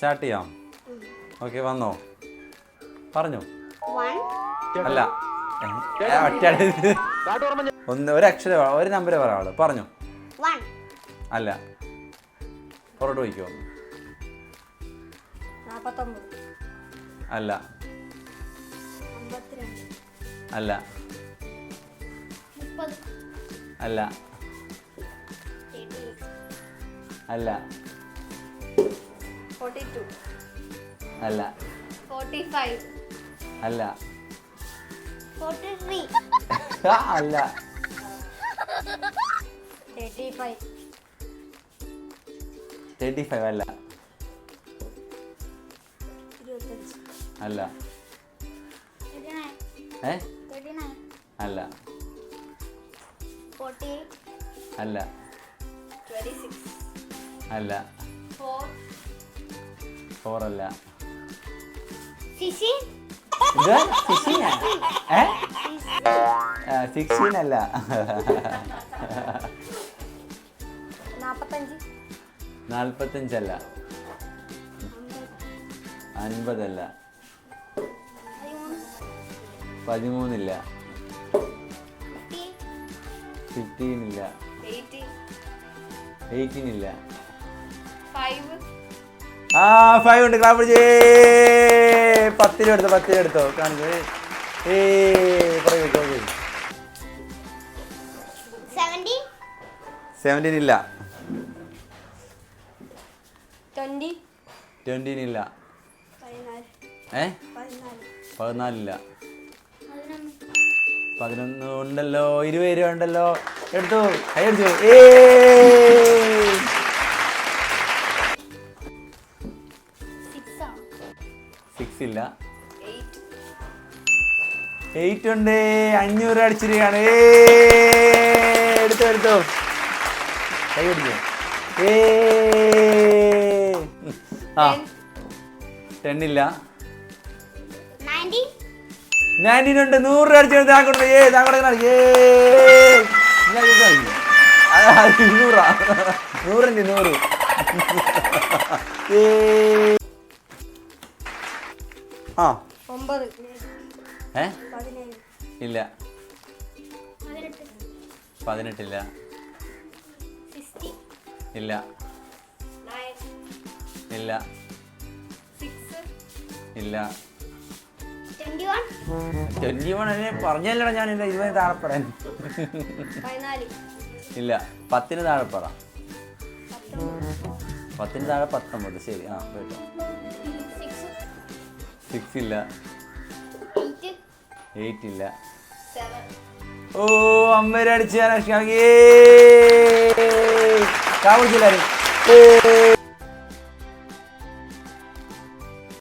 Start ചെയ്യാം. Okay, വന്നോ? പറഞ്ഞു. അല്ല, ഒരു അക്ഷരം, ഒരു നമ്പർ പറയാള്. പറഞ്ഞു. അല്ല, പുറത്തോട്ട് പോയിക്കോ. അല്ല, അല്ല, അല്ല, അല്ല, അല്ല, അല്ല, അല്ല, 35 അല്ല, അല്ല, അല്ല, അല്ല, അല്ല, 4 അല്ല, 16 അല്ല, 45 അല്ല, 50 അല്ല, 13 ഇല്ല, 15 ഇല്ല, 18 ഇല്ല. 5 ഉണ്ട്. ക്ലാപ്പ് പിടിച്ചേ. 10 എടുത്തോ കാണിച്ചോ. 17 ഇല്ല, 20 ഇല്ല, 14 ഇല്ല, 11 ഉണ്ടല്ലോ, 20 രൂപ ഉണ്ടല്ലോ. എടുത്തു, കൈ അടിച്ചു. 6 ഇല്ല, 8 ഉണ്ട്. 500 അടിച്ചിരിക്കുകയാണ്. എടുത്തോ, കൈ അടിച്ചു. 10 ഇല്ല, 19 ഉണ്ട്. 100 രൂപ അടിച്ചു. താങ്കളുടെ 100 ഇല്ല, 18 ഇല്ല, ഇല്ല, ഇല്ല, ഇല്ല, 21 പറഞ്ഞല്ലടാ ഞാൻ. 20 താഴെ പറയാൻ. ഇല്ല, 10 താഴെ പറ. 10 താഴെ 19. ശരി, കേട്ടോ. 6 ഇല്ല, 8 ഇല്ല. ഓ, 50 അടിച്ച് ഞാൻ കാണിച്ചില്ലായിരുന്നു.